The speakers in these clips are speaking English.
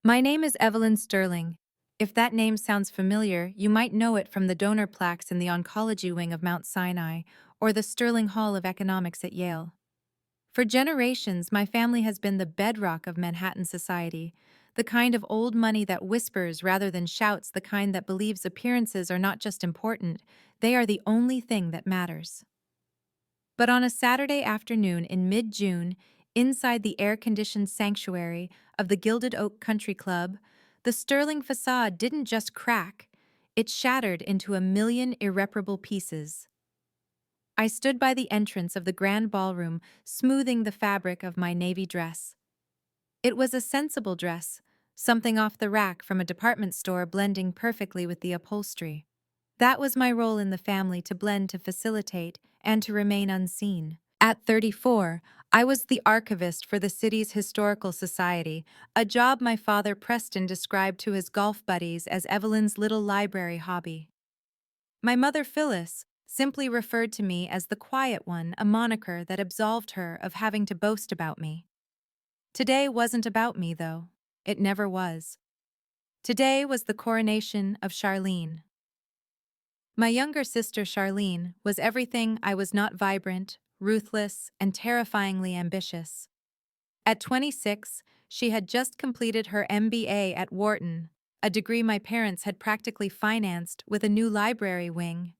My name is Evelyn Sterling. If that name sounds familiar, you might know it from the donor plaques in the oncology wing of Mount Sinai or the Sterling Hall of Economics at Yale. For generations, my family has been the bedrock of Manhattan society, the kind of old money that whispers rather than shouts, the kind that believes appearances are not just important, they are the only thing that matters. But on a Saturday afternoon in mid-June, inside the air-conditioned sanctuary of the Gilded Oak Country Club, the sterling facade didn't just crack, it shattered into a million irreparable pieces. I stood by the entrance of the grand ballroom, smoothing the fabric of my navy dress. It was a sensible dress, something off the rack from a department store blending perfectly with the upholstery. That was my role in the family, to blend, to facilitate, and to remain unseen. At 34, I was the archivist for the city's historical society, a job my father Preston described to his golf buddies as Evelyn's little library hobby. My mother Phyllis simply referred to me as the quiet one, a moniker that absolved her of having to boast about me. Today wasn't about me, though. It never was. Today was the coronation of Charlene. My younger sister Charlene was everything I was not: vibrant, ruthless, and terrifyingly ambitious. At 26, she had just completed her MBA at Wharton, a degree my parents had practically financed with a new library wing.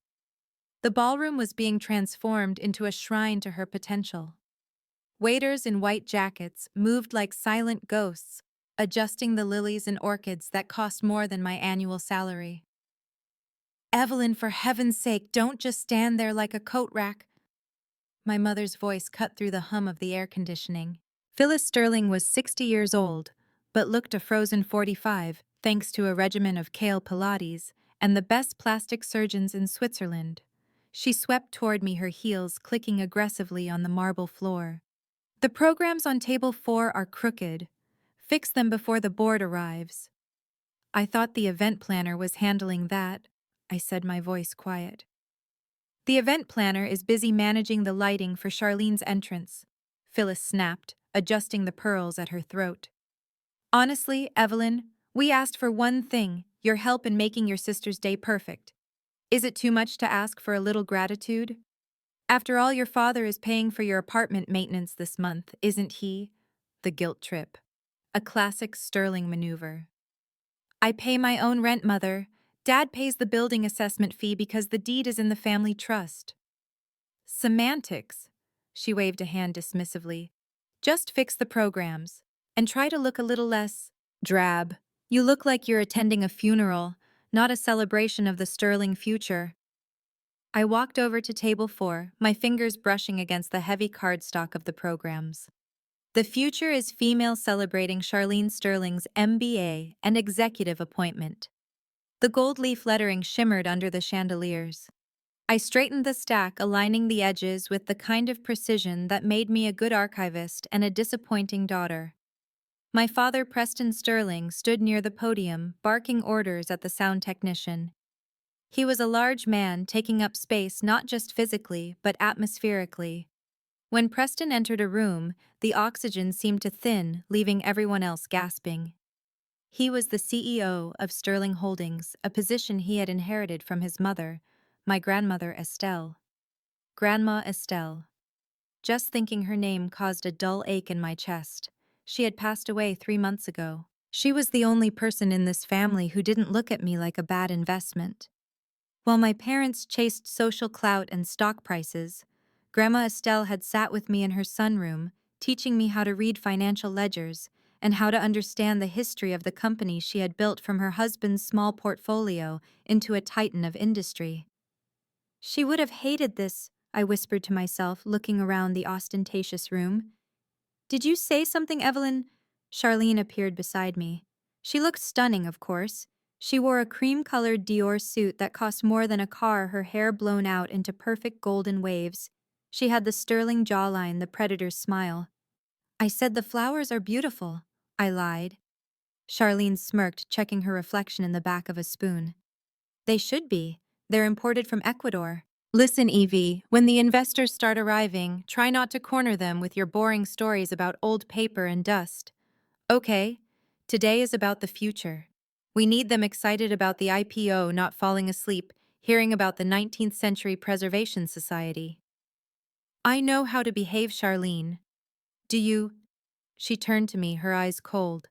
The ballroom was being transformed into a shrine to her potential. Waiters in white jackets moved like silent ghosts, adjusting the lilies and orchids that cost more than my annual salary. "Evelyn, for heaven's sake, don't just stand there like a coat rack." My mother's voice cut through the hum of the air conditioning. Phyllis Sterling was 60 years old, but looked a frozen 45, thanks to a regimen of kale Pilates and the best plastic surgeons in Switzerland. She swept toward me, her heels clicking aggressively on the marble floor. "The programs on table 4 are crooked. Fix them before the board arrives." "I thought the event planner was handling that," I said, my voice quiet. "The event planner is busy managing the lighting for Charlene's entrance," Phyllis snapped, adjusting the pearls at her throat. "Honestly, Evelyn, we asked for one thing: your help in making your sister's day perfect. Is it too much to ask for a little gratitude? After all, your father is paying for your apartment maintenance this month, isn't he?" The guilt trip. A classic Sterling maneuver. "I pay my own rent, Mother. Dad pays the building assessment fee because the deed is in the family trust." "Semantics." She waved a hand dismissively. "Just fix the programs. And try to look a little less drab. You look like you're attending a funeral, not a celebration of the Sterling future." I walked over to table 4, my fingers brushing against the heavy cardstock of the programs. "The future is female, celebrating Charlene Sterling's MBA and executive appointment." The gold leaf lettering shimmered under the chandeliers. I straightened the stack, aligning the edges with the kind of precision that made me a good archivist and a disappointing daughter. My father, Preston Sterling, stood near the podium, barking orders at the sound technician. He was a large man, taking up space not just physically, but atmospherically. When Preston entered a room, the oxygen seemed to thin, leaving everyone else gasping. He was the CEO of Sterling Holdings, a position he had inherited from his mother, my grandmother Estelle. Grandma Estelle. Just thinking her name caused a dull ache in my chest. She had passed away 3 months ago. She was the only person in this family who didn't look at me like a bad investment. While my parents chased social clout and stock prices, Grandma Estelle had sat with me in her sunroom, teaching me how to read financial ledgers and how to understand the history of the company she had built from her husband's small portfolio into a titan of industry. "She would have hated this," I whispered to myself, looking around the ostentatious room. "Did you say something, Evelyn?" Charlene appeared beside me. She looked stunning, of course. She wore a cream-colored Dior suit that cost more than a car, her hair blown out into perfect golden waves. She had the sterling jawline, the predator's smile. "I said the flowers are beautiful," I lied. Charlene smirked, checking her reflection in the back of a spoon. "They should be. They're imported from Ecuador." "Listen, Evie, when the investors start arriving, try not to corner them with your boring stories about old paper and dust. Okay? Today is about the future. We need them excited about the IPO, not falling asleep, hearing about the 19th Century Preservation Society. I know how to behave, Charlene. Do you? She turned to me, her eyes cold.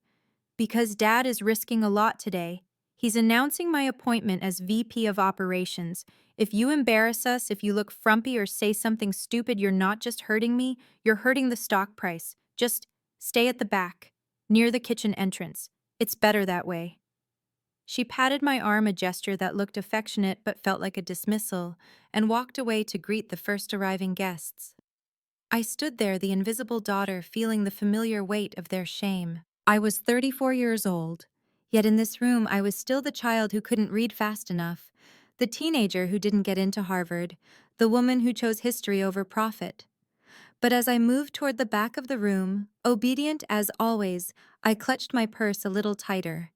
Because Dad is risking a lot today. He's announcing my appointment as VP of Operations. If you embarrass us, if you look frumpy or say something stupid, you're not just hurting me, you're hurting the stock price. Just stay at the back, near the kitchen entrance. It's better that way. She patted my arm, a gesture that looked affectionate but felt like a dismissal, and walked away to greet the first arriving guests. I stood there, the invisible daughter, feeling the familiar weight of their shame. I was 34 years old, yet in this room I was still the child who couldn't read fast enough, the teenager who didn't get into Harvard, the woman who chose history over profit. But as I moved toward the back of the room, obedient as always, I clutched my purse a little tighter.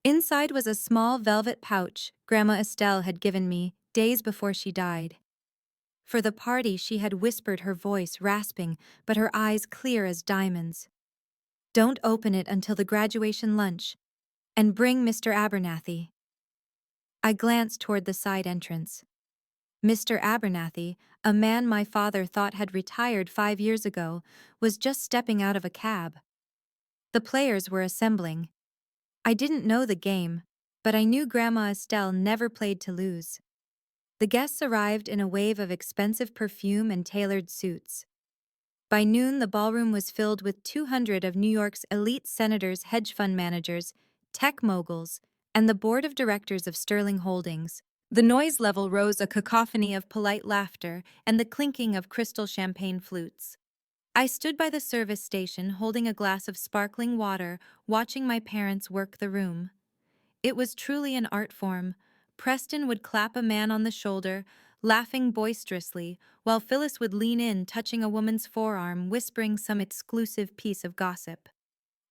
Inside was a small velvet pouch Grandma Estelle had given me days before she died. For the party, she had whispered, her voice rasping, but her eyes clear as diamonds. Don't open it until the graduation lunch, and bring Mr. Abernathy. I glanced toward the side entrance. Mr. Abernathy, a man my father thought had retired 5 years ago, was just stepping out of a cab. The players were assembling. I didn't know the game, but I knew Grandma Estelle never played to lose. The guests arrived in a wave of expensive perfume and tailored suits. By noon, the ballroom was filled with 200 of New York's elite senators, hedge fund managers, tech moguls, and the board of directors of Sterling Holdings. The noise level rose, a cacophony of polite laughter and the clinking of crystal champagne flutes. I stood by the service station holding a glass of sparkling water, watching my parents work the room. It was truly an art form. Preston would clap a man on the shoulder, laughing boisterously, while Phyllis would lean in, touching a woman's forearm, whispering some exclusive piece of gossip.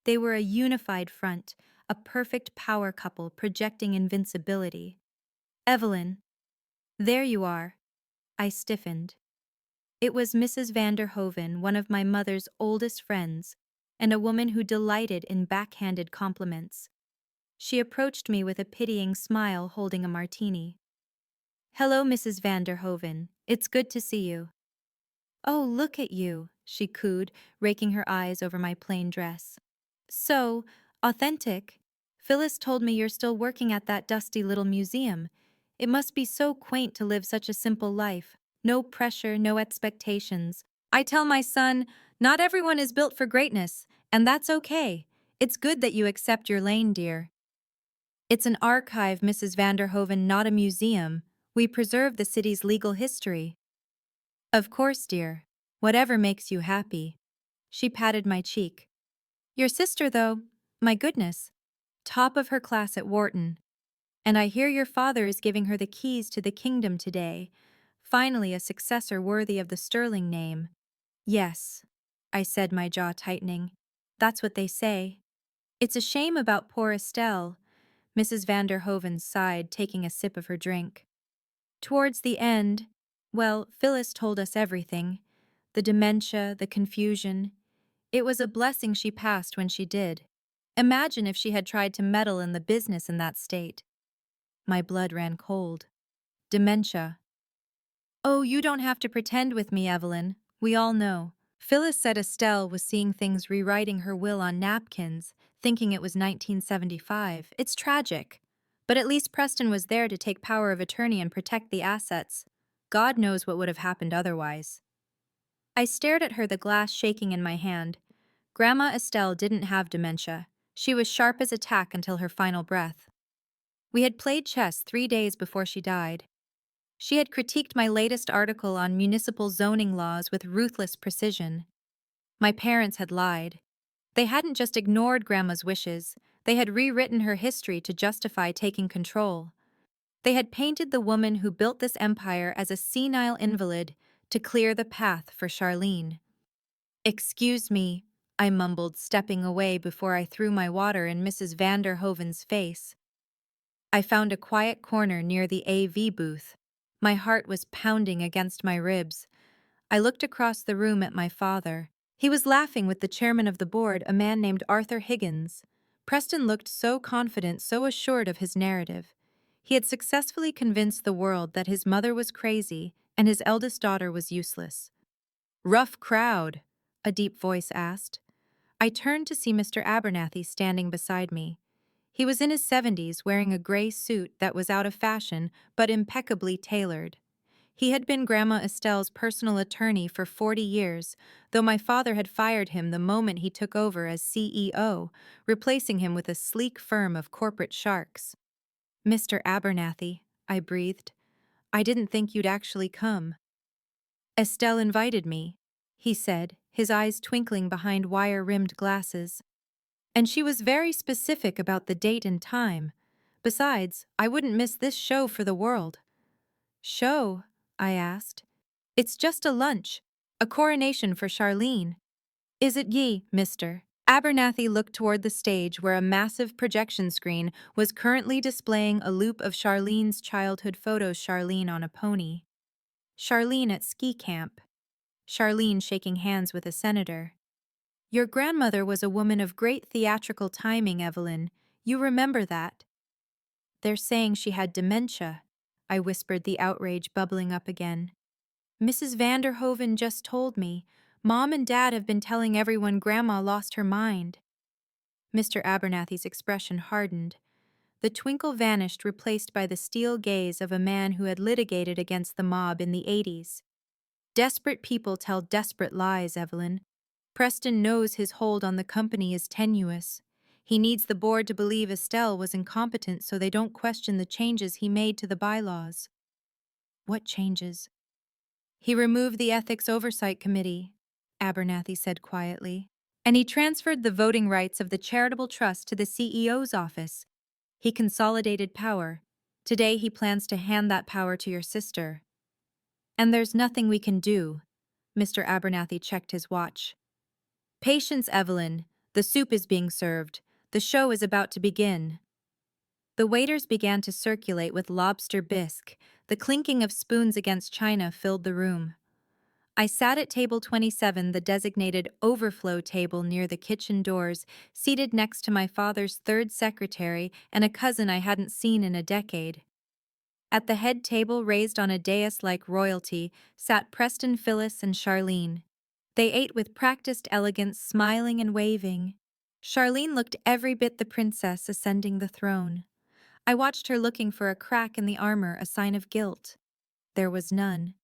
They were a unified front, a perfect power couple projecting invincibility. Evelyn, there you are. I stiffened. It was Mrs. van der Hoven, one of my mother's oldest friends, and a woman who delighted in backhanded compliments. She approached me with a pitying smile, holding a martini. Hello, Mrs. van der Hoven. It's good to see you. Oh, look at you, she cooed, raking her eyes over my plain dress. So authentic. Phyllis told me you're still working at that dusty little museum. It must be so quaint to live such a simple life. No pressure, no expectations. I tell my son, not everyone is built for greatness, and that's okay. It's good that you accept your lane, dear. It's an archive, Mrs. van der Hoven, not a museum. We preserve the city's legal history. Of course, dear. Whatever makes you happy. She patted my cheek. Your sister, though, my goodness. Top of her class at Wharton. And I hear your father is giving her the keys to the kingdom today. Finally, a successor worthy of the Sterling name. Yes, I said, my jaw tightening. That's what they say. It's a shame about poor Estelle. Mrs. van der Hoven sighed, taking a sip of her drink. Towards the end, well, Phyllis told us everything. The dementia, the confusion. It was a blessing she passed when she did. Imagine if she had tried to meddle in the business in that state. My blood ran cold. Dementia. Oh, you don't have to pretend with me, Evelyn. We all know. Phyllis said Estelle was seeing things, rewriting her will on napkins, thinking it was 1975. It's tragic. But at least Preston was there to take power of attorney and protect the assets. God knows what would have happened otherwise. I stared at her, the glass shaking in my hand. Grandma Estelle didn't have dementia. She was sharp as a tack until her final breath. We had played chess 3 days before she died. She had critiqued my latest article on municipal zoning laws with ruthless precision. My parents had lied. They hadn't just ignored Grandma's wishes, they had rewritten her history to justify taking control. They had painted the woman who built this empire as a senile invalid to clear the path for Charlene. Excuse me, I mumbled, stepping away before I threw my water in Mrs. van der Hoven's face. I found a quiet corner near the AV booth. My heart was pounding against my ribs. I looked across the room at my father. He was laughing with the chairman of the board, a man named Arthur Higgins. Preston looked so confident, so assured of his narrative. He had successfully convinced the world that his mother was crazy and his eldest daughter was useless. "Rough crowd," a deep voice asked. I turned to see Mr. Abernathy standing beside me. He was in his 70s, wearing a gray suit that was out of fashion but impeccably tailored. He had been Grandma Estelle's personal attorney for 40 years, though my father had fired him the moment he took over as CEO, replacing him with a sleek firm of corporate sharks. "Mr. Abernathy," I breathed, "I didn't think you'd actually come." "Estelle invited me," he said, his eyes twinkling behind wire-rimmed glasses. "And she was very specific about the date and time. Besides, I wouldn't miss this show for the world." "Show?" I asked. "It's just a lunch, a coronation for Charlene." "Is it ye, mister?" Abernathy looked toward the stage where a massive projection screen was currently displaying a loop of Charlene's childhood photos. Charlene on a pony. Charlene at ski camp. Charlene shaking hands with a senator. "Your grandmother was a woman of great theatrical timing, Evelyn. You remember that." "They're saying she had dementia," I whispered, the outrage bubbling up again. "Mrs. Vanderhoven just told me. Mom and Dad have been telling everyone Grandma lost her mind." Mr. Abernathy's expression hardened. The twinkle vanished, replaced by the steel gaze of a man who had litigated against the mob in the 80s. "Desperate people tell desperate lies, Evelyn. Preston knows his hold on the company is tenuous. He needs the board to believe Estelle was incompetent so they don't question the changes he made to the bylaws." "What changes?" "He removed the Ethics Oversight Committee," Abernathy said quietly, "and he transferred the voting rights of the charitable trust to the CEO's office. He consolidated power. Today he plans to hand that power to your sister." "And there's nothing we can do." Mr. Abernathy checked his watch. "Patience, Evelyn. The soup is being served. The show is about to begin." The waiters began to circulate with lobster bisque. The clinking of spoons against china filled the room. I sat at table 27, the designated overflow table near the kitchen doors, seated next to my father's third secretary and a cousin I hadn't seen in a decade. At the head table, raised on a dais like royalty, sat Preston, Phyllis, and Charlene. They ate with practiced elegance, smiling and waving. Charlene looked every bit the princess ascending the throne. I watched her looking for a crack in the armor, a sign of guilt. There was none.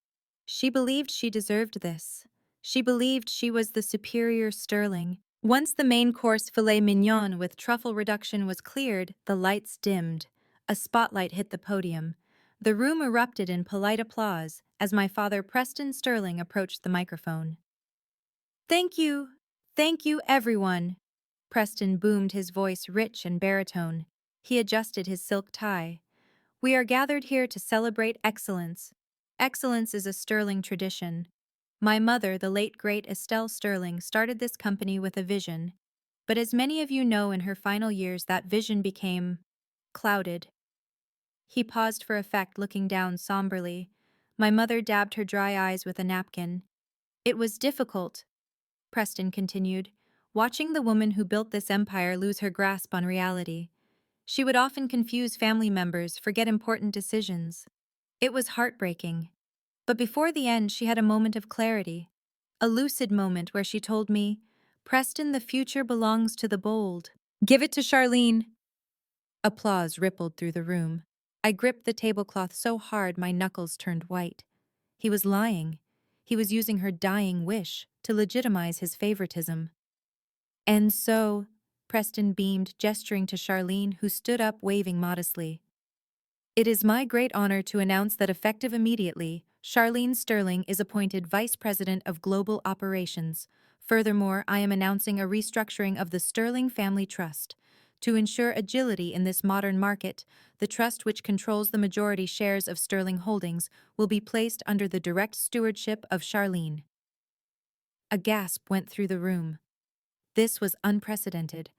She believed she deserved this. She believed she was the superior Sterling. Once the main course filet mignon with truffle reduction was cleared, the lights dimmed. A spotlight hit the podium. The room erupted in polite applause as my father Preston Sterling approached the microphone. "Thank you. Thank you, everyone." Preston boomed, his voice rich and baritone. He adjusted his silk tie. "We are gathered here to celebrate excellence. Excellence is a Sterling tradition. My mother, the late great Estelle Sterling, started this company with a vision. But as many of you know, in her final years that vision became clouded." He paused for effect, looking down somberly. My mother dabbed her dry eyes with a napkin. "It was difficult," Preston continued, "watching the woman who built this empire lose her grasp on reality. She would often confuse family members, forget important decisions. It was heartbreaking. But before the end, she had a moment of clarity. A lucid moment where she told me, 'Preston, the future belongs to the bold. Give it to Charlene.'" Applause rippled through the room. I gripped the tablecloth so hard my knuckles turned white. He was lying. He was using her dying wish to legitimize his favoritism. "And so," Preston beamed, gesturing to Charlene, who stood up, waving modestly, "it is my great honor to announce that effective immediately, Charlene Sterling is appointed Vice President of Global Operations. Furthermore, I am announcing a restructuring of the Sterling Family Trust. To ensure agility in this modern market, the trust, which controls the majority shares of Sterling Holdings, will be placed under the direct stewardship of Charlene." A gasp went through the room. This was unprecedented.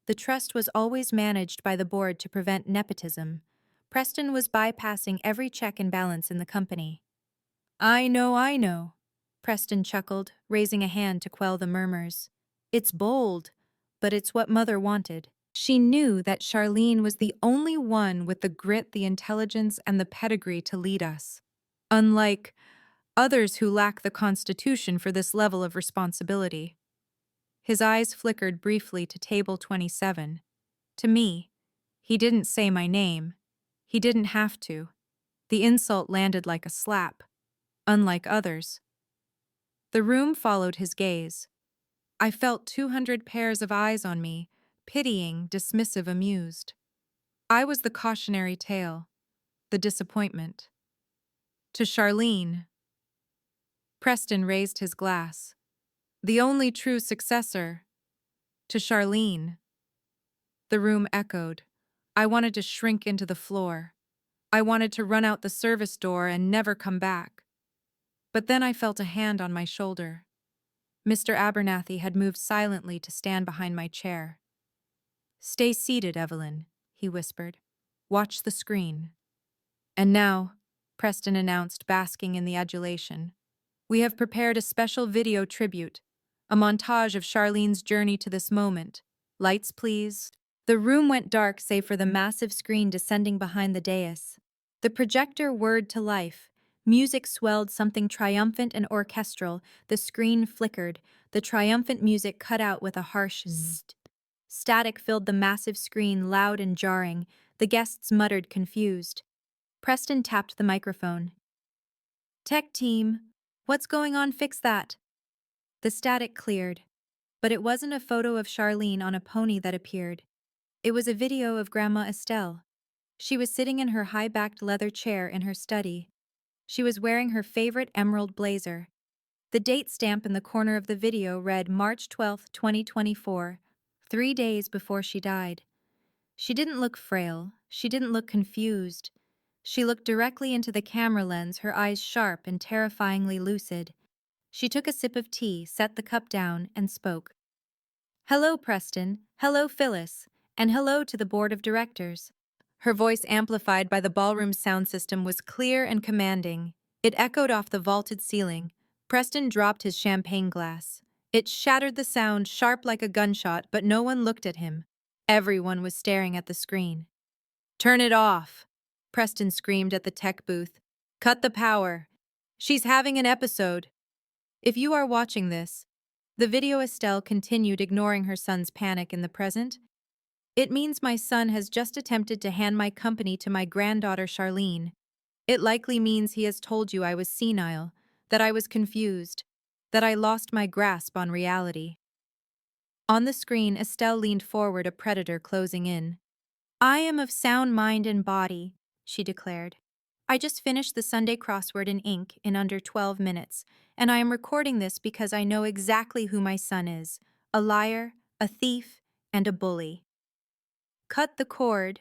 The trust was always managed by the board to prevent nepotism. Preston was bypassing every check and balance in the company. I know," Preston chuckled, raising a hand to quell the murmurs. "It's bold, but it's what Mother wanted. She knew that Charlene was the only one with the grit, the intelligence, and the pedigree to lead us. Unlike others who lack the constitution for this level of responsibility. His eyes flickered briefly to table 27. To me, he didn't say my name. He didn't have to. The insult landed like a slap, unlike others. The room followed his gaze. I felt 200 pairs of eyes on me, pitying, dismissive, amused. I was the cautionary tale, the disappointment. To Charlene, Preston raised his glass. The only true successor. To Charlene. The room echoed. I wanted to shrink into the floor. I wanted to run out the service door and never come back. But then I felt a hand on my shoulder. Mr. Abernathy had moved silently to stand behind my chair. "Stay seated, Evelyn," he whispered. "Watch the screen." "And now," Preston announced, basking in the adulation, "we have prepared a special video tribute, a montage of Charlene's journey to this moment. Lights, please." The room went dark save for the massive screen descending behind the dais. The projector whirred to life. Music swelled, something triumphant and orchestral. The screen flickered. The triumphant music cut out with a harsh zzzt. Static filled the massive screen, loud and jarring. The guests muttered, confused. Preston tapped the microphone. "Tech team, what's going on? Fix that." The static cleared. But it wasn't a photo of Charlene on a pony that appeared. It was a video of Grandma Estelle. She was sitting in her high-backed leather chair in her study. She was wearing her favorite emerald blazer. The date stamp in the corner of the video read March 12, 2024, 3 days before she died. She didn't look frail. She didn't look confused. She looked directly into the camera lens, her eyes sharp and terrifyingly lucid. She took a sip of tea, set the cup down, and spoke. "Hello, Preston. Hello, Phyllis. And hello to the board of directors." Her voice, amplified by the ballroom sound system, was clear and commanding. It echoed off the vaulted ceiling. Preston dropped his champagne glass. It shattered the sound, sharp like a gunshot, but no one looked at him. Everyone was staring at the screen. "Turn it off," Preston screamed at the tech booth. "Cut the power. She's having an episode." "If you are watching this," the video Estelle continued, ignoring her son's panic in the present, "it means my son has just attempted to hand my company to my granddaughter Charlene. It likely means he has told you I was senile, that I was confused, that I lost my grasp on reality." On the screen, Estelle leaned forward, a predator closing in. "I am of sound mind and body," she declared. "I just finished the Sunday crossword in ink in under 12 minutes, and I am recording this because I know exactly who my son is: a liar, a thief, and a bully." "Cut the cord."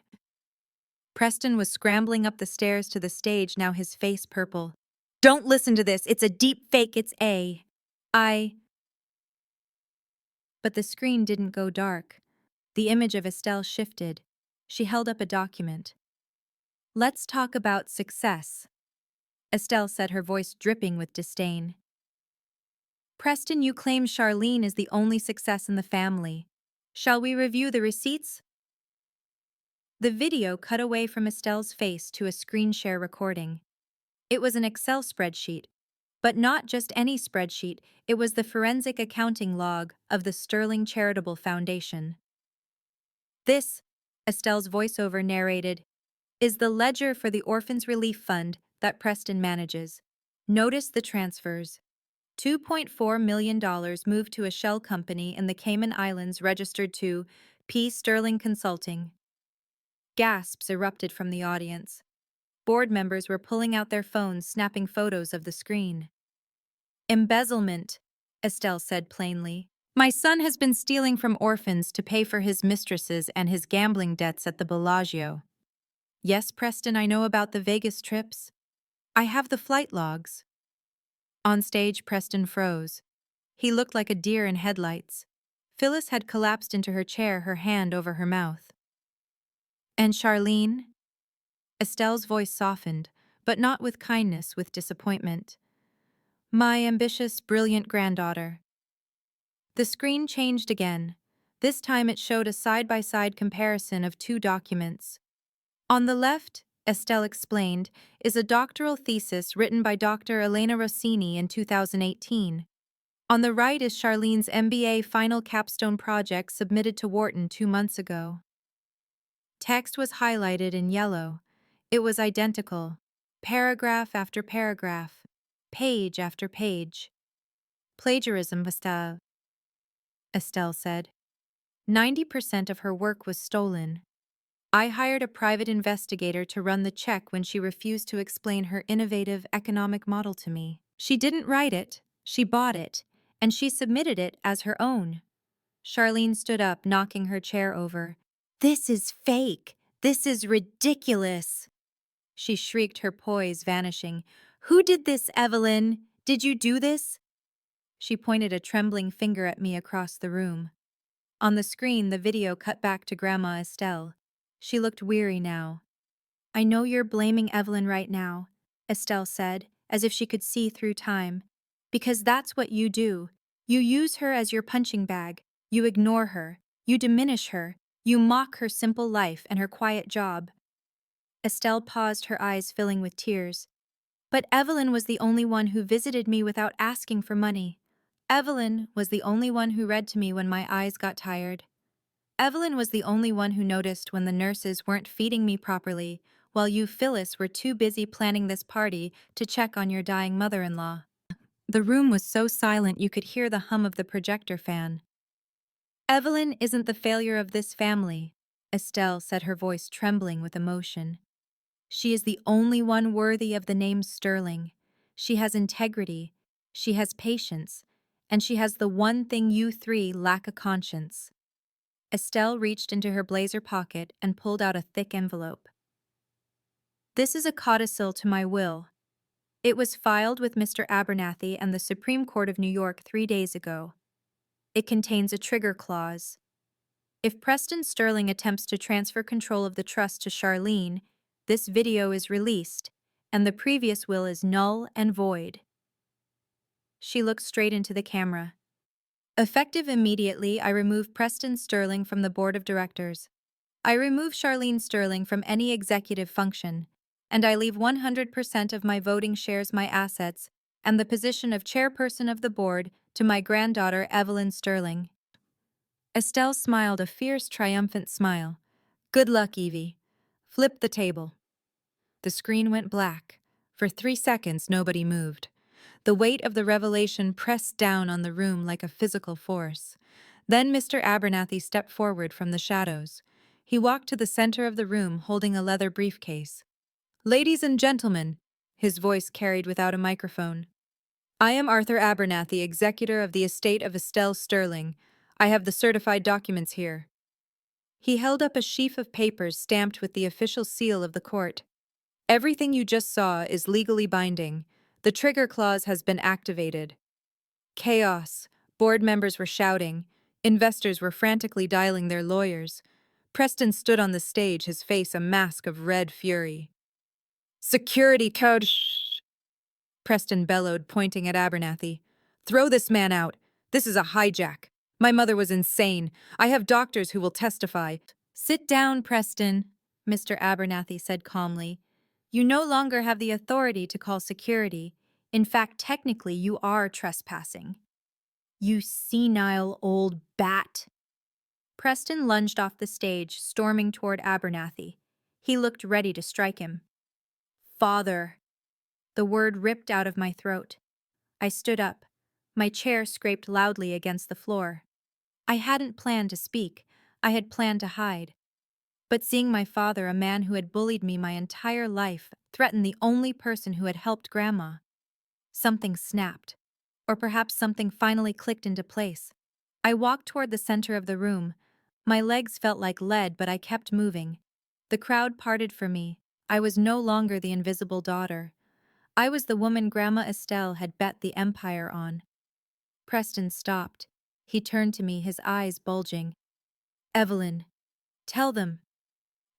Preston was scrambling up the stairs to the stage, now his face purple. "Don't listen to this. It's a deep fake. It's But the screen didn't go dark. The image of Estelle shifted. She held up a document. "Let's talk about success," Estelle said, her voice dripping with disdain. "Preston, you claim Charlene is the only success in the family. Shall we review the receipts?" The video cut away from Estelle's face to a screen share recording. It was an Excel spreadsheet, but not just any spreadsheet. It was the forensic accounting log of the Sterling Charitable Foundation. "This," Estelle's voiceover narrated, "is the ledger for the Orphans Relief Fund that Preston manages. Notice the transfers. $2.4 million moved to a shell company in the Cayman Islands registered to P. Sterling Consulting." Gasps erupted from the audience. Board members were pulling out their phones, snapping photos of the screen. "Embezzlement," Estelle said plainly. "My son has been stealing from orphans to pay for his mistresses and his gambling debts at the Bellagio." "Yes, Preston, I know about the Vegas trips. I have the flight logs." On stage, Preston froze. He looked like a deer in headlights. Phyllis had collapsed into her chair, her hand over her mouth. "And Charlene?" Estelle's voice softened, but not with kindness, with disappointment. "My ambitious, brilliant granddaughter." The screen changed again. This time it showed a side-by-side comparison of two documents. On the left, Estelle explained, is a doctoral thesis written by Dr. Elena Rossini in 2018. On the right is Charlene's MBA final capstone project submitted to Wharton 2 months ago. Text was highlighted in yellow. It was identical. Paragraph after paragraph. Page after page. Plagiarism, Estelle said. 90% of her work was stolen. I hired a private investigator to run the check when she refused to explain her innovative economic model to me. She didn't write it, she bought it, and she submitted it as her own. Charlene stood up, knocking her chair over. "This is fake! This is ridiculous!" She shrieked, her poise vanishing. "Who did this, Evelyn? Did you do this?" She pointed a trembling finger at me across the room. On the screen, the video cut back to Grandma Estelle. She looked weary now. "I know you're blaming Evelyn right now," Estelle said, as if she could see through time. "Because that's what you do. You use her as your punching bag. You ignore her. You diminish her. You mock her simple life and her quiet job." Estelle paused, her eyes filling with tears. "But Evelyn was the only one who visited me without asking for money. Evelyn was the only one who read to me when my eyes got tired. Evelyn was the only one who noticed when the nurses weren't feeding me properly, while you, Phyllis, were too busy planning this party to check on your dying mother-in-law." The room was so silent you could hear the hum of the projector fan. "Evelyn isn't the failure of this family," Estelle said, her voice trembling with emotion. "She is the only one worthy of the name Sterling. She has integrity, she has patience, and she has the one thing you three lack: a conscience." Estelle reached into her blazer pocket and pulled out a thick envelope. "This is a codicil to my will. It was filed with Mr. Abernathy and the Supreme Court of New York 3 days ago. It contains a trigger clause. If Preston Sterling attempts to transfer control of the trust to Charlene, this video is released, and the previous will is null and void." She looked straight into the camera. "Effective immediately, I remove Preston Sterling from the board of directors. I remove Charlene Sterling from any executive function, and I leave 100% of my voting shares, my assets, and the position of chairperson of the board to my granddaughter Evelyn Sterling." Estelle smiled a fierce, triumphant smile. "Good luck, Evie. Flip the table." The screen went black. For 3 seconds, nobody moved. The weight of the revelation pressed down on the room like a physical force. Then Mr. Abernathy stepped forward from the shadows. He walked to the center of the room, holding a leather briefcase. "Ladies and gentlemen," his voice carried without a microphone, "I am Arthur Abernathy, executor of the estate of Estelle Sterling. I have the certified documents here." He held up a sheaf of papers stamped with the official seal of the court. "Everything you just saw is legally binding. The trigger clause has been activated." Chaos. Board members were shouting. Investors were frantically dialing their lawyers. Preston stood on the stage, his face a mask of red fury. "Security code!" Preston bellowed, pointing at Abernathy. "Throw this man out. This is a hijack. My mother was insane. I have doctors who will testify." "Sit down, Preston," Mr. Abernathy said calmly. "You no longer have the authority to call security. In fact, technically, you are trespassing." "You senile old bat." Preston lunged off the stage, storming toward Abernathy. He looked ready to strike him. "Father." The word ripped out of my throat. I stood up. My chair scraped loudly against the floor. I hadn't planned to speak. I had planned to hide. But seeing my father, a man who had bullied me my entire life, threaten the only person who had helped Grandma, something snapped. Or perhaps something finally clicked into place. I walked toward the center of the room. My legs felt like lead, but I kept moving. The crowd parted for me. I was no longer the invisible daughter. I was the woman Grandma Estelle had bet the empire on. Preston stopped. He turned to me, his eyes bulging. "Evelyn, tell them.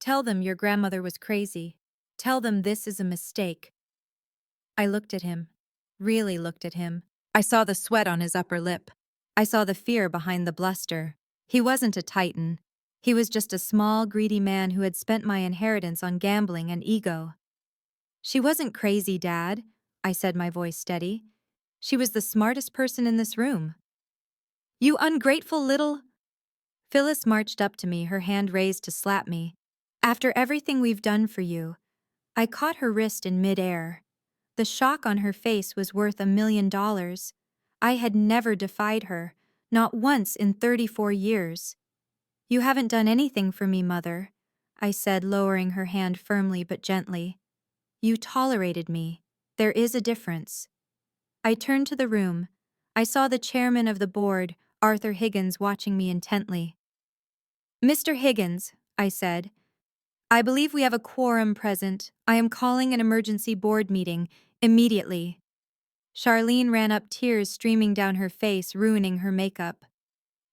Tell them your grandmother was crazy. Tell them this is a mistake." I looked at him. Really looked at him. I saw the sweat on his upper lip. I saw the fear behind the bluster. He wasn't a titan. He was just a small, greedy man who had spent my inheritance on gambling and ego. She wasn't crazy, Dad, I said, my voice steady. She was the smartest person in this room. You ungrateful little... Phyllis marched up to me, her hand raised to slap me. After everything we've done for you. I caught her wrist in midair. The shock on her face was worth $1 million. I had never defied her, not once in 34 years. You haven't done anything for me, Mother, I said, lowering her hand firmly but gently. You tolerated me. There is a difference. I turned to the room. I saw the chairman of the board, Arthur Higgins, watching me intently. Mr. Higgins, I said, I believe we have a quorum present. I am calling an emergency board meeting, immediately. Charlene ran up, tears streaming down her face, ruining her makeup.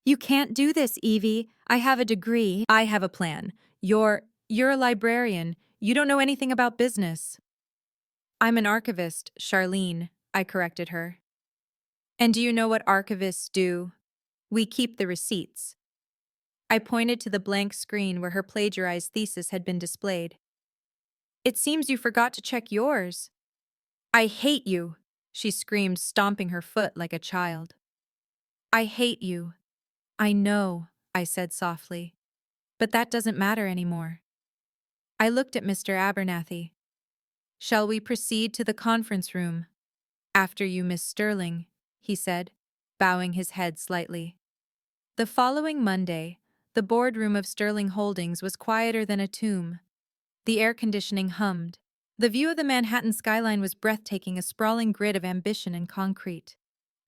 You can't do this, Evie. I have a degree. I have a plan. You're a librarian. You don't know anything about business. I'm an archivist, Charlene, I corrected her. And do you know what archivists do? We keep the receipts. I pointed to the blank screen where her plagiarized thesis had been displayed. It seems you forgot to check yours. I hate you, she screamed, stomping her foot like a child. I hate you. I know, I said softly. But that doesn't matter anymore. I looked at Mr. Abernathy. Shall we proceed to the conference room? After you, Miss Sterling, he said, bowing his head slightly. The following Monday, the boardroom of Sterling Holdings was quieter than a tomb. The air conditioning hummed. The view of the Manhattan skyline was breathtaking, a sprawling grid of ambition and concrete.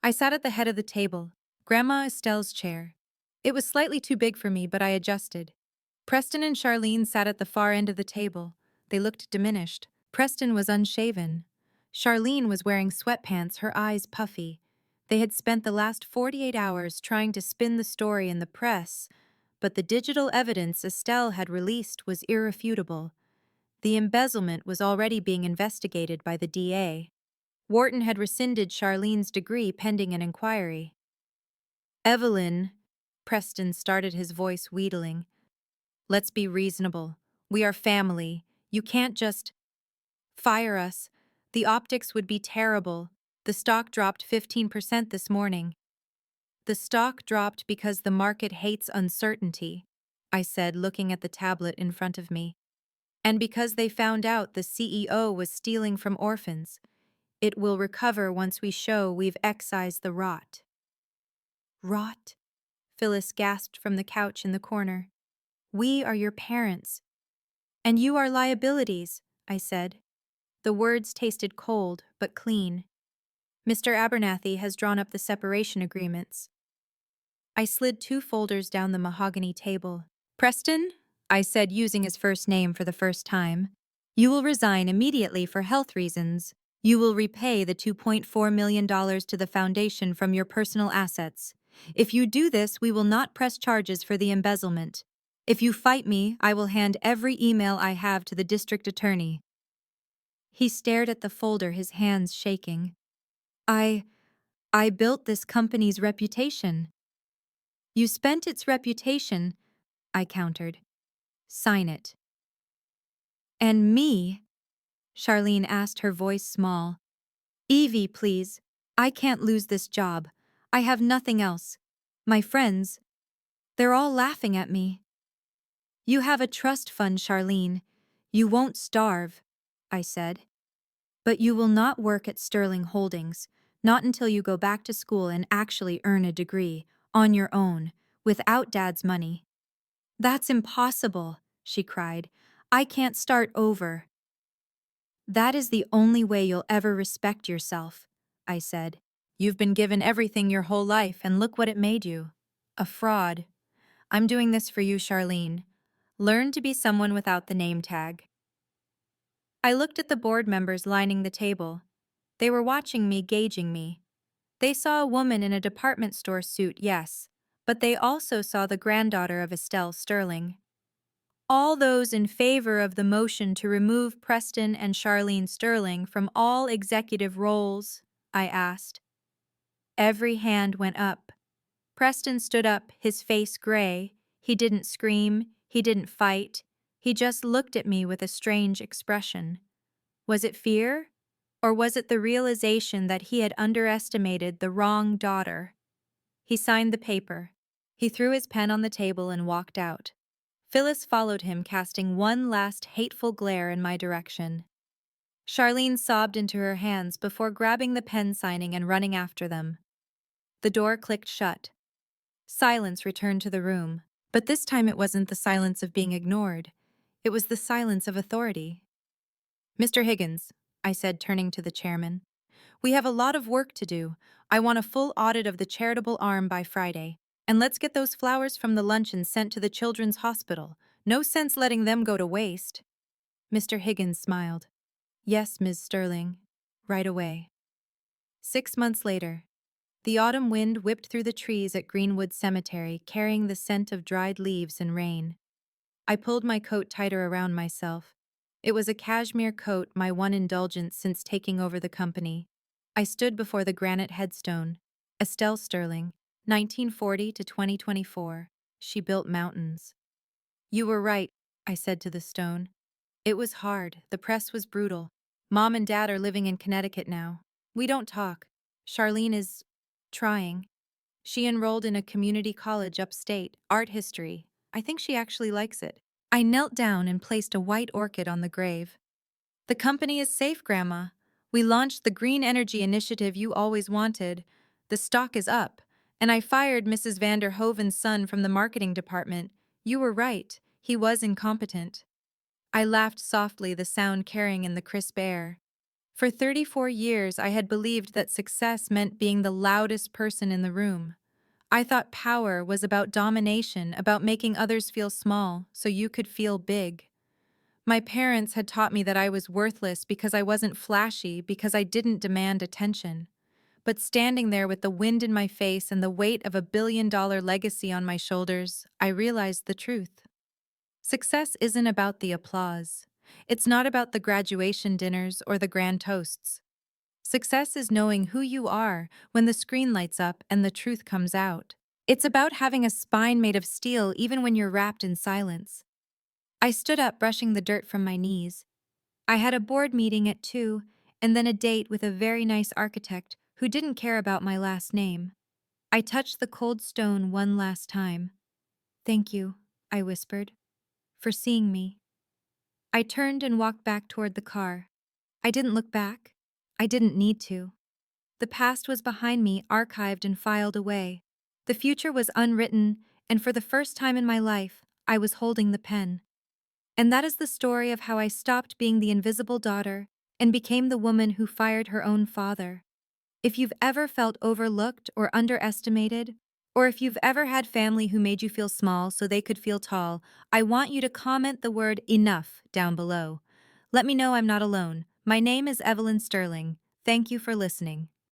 I sat at the head of the table, Grandma Estelle's chair. It was slightly too big for me, but I adjusted. Preston and Charlene sat at the far end of the table. They looked diminished. Preston was unshaven. Charlene was wearing sweatpants, her eyes puffy. They had spent the last 48 hours trying to spin the story in the press, but the digital evidence Estelle had released was irrefutable. The embezzlement was already being investigated by the DA. Wharton had rescinded Charlene's degree pending an inquiry. Evelyn, Preston started, his voice wheedling. Let's be reasonable. We are family. You can't just fire us. The optics would be terrible. The stock dropped 15% this morning. The stock dropped because the market hates uncertainty, I said, looking at the tablet in front of me. And because they found out the CEO was stealing from orphans. It will recover once we show we've excised the rot. Rot? Phyllis gasped from the couch in the corner. We are your parents. And you are liabilities, I said. The words tasted cold, but clean. Mr. Abernathy has drawn up the separation agreements. I slid 2 folders down the mahogany table. Preston, I said, using his first name for the first time, you will resign immediately for health reasons. You will repay the $2.4 million to the foundation from your personal assets. If you do this, we will not press charges for the embezzlement. If you fight me, I will hand every email I have to the district attorney. He stared at the folder, his hands shaking. I built this company's reputation. You spent its reputation, I countered. Sign it. And me? Charlene asked, her voice small. Evie, please. I can't lose this job. I have nothing else. My friends, they're all laughing at me. You have a trust fund, Charlene. You won't starve, I said. But you will not work at Sterling Holdings, not until you go back to school and actually earn a degree, on your own, without Dad's money. That's impossible, she cried. I can't start over. That is the only way you'll ever respect yourself, I said. You've been given everything your whole life, and look what it made you. A fraud. I'm doing this for you, Charlene. Learn to be someone without the name tag. I looked at the board members lining the table. They were watching me, gauging me. They saw a woman in a department store suit, yes, but they also saw the granddaughter of Estelle Sterling. All those in favor of the motion to remove Preston and Charlene Sterling from all executive roles, I asked. Every hand went up. Preston stood up, his face gray. He didn't scream, he didn't fight. He just looked at me with a strange expression. Was it fear? Or was it the realization that he had underestimated the wrong daughter? He signed the paper. He threw his pen on the table and walked out. Phyllis followed him, casting one last hateful glare in my direction. Charlene sobbed into her hands before grabbing the pen signing and running after them. The door clicked shut. Silence returned to the room, but this time it wasn't the silence of being ignored. It was the silence of authority. "Mr. Higgins," I said, turning to the chairman, "we have a lot of work to do. I want a full audit of the charitable arm by Friday. And let's get those flowers from the luncheon sent to the children's hospital. No sense letting them go to waste." Mr. Higgins smiled. "Yes, Ms. Sterling. Right away." 6 months later, the autumn wind whipped through the trees at Greenwood Cemetery, carrying the scent of dried leaves and rain. I pulled my coat tighter around myself. It was a cashmere coat, my one indulgence since taking over the company. I stood before the granite headstone. Estelle Sterling, 1940 to 2024. She built mountains. "You were right," I said to the stone. "It was hard. The press was brutal. Mom and Dad are living in Connecticut now. We don't talk. Charlene is trying. She enrolled in a community college upstate, art history. I think she actually likes it." I knelt down and placed a white orchid on the grave. "The company is safe, Grandma. We launched the green energy initiative you always wanted. The stock is up. And I fired Mrs. Vander Hoven's son from the marketing department. You were right. He was incompetent." I laughed softly, the sound carrying in the crisp air. For 34 years, I had believed that success meant being the loudest person in the room. I thought power was about domination, about making others feel small so you could feel big. My parents had taught me that I was worthless because I wasn't flashy, because I didn't demand attention. But standing there with the wind in my face and the weight of $1 billion legacy on my shoulders, I realized the truth. Success isn't about the applause. It's not about the graduation dinners or the grand toasts. Success is knowing who you are when the screen lights up and the truth comes out. It's about having a spine made of steel even when you're wrapped in silence. I stood up, brushing the dirt from my knees. I had a board meeting at 2, and then a date with a very nice architect who didn't care about my last name. I touched the cold stone one last time. "Thank you," I whispered, "for seeing me." I turned and walked back toward the car. I didn't look back. I didn't need to. The past was behind me, archived and filed away. The future was unwritten, and for the first time in my life, I was holding the pen. And that is the story of how I stopped being the invisible daughter and became the woman who fired her own father. If you've ever felt overlooked or underestimated, or if you've ever had family who made you feel small so they could feel tall, I want you to comment the word "enough" down below. Let me know I'm not alone. My name is Evelyn Sterling. Thank you for listening.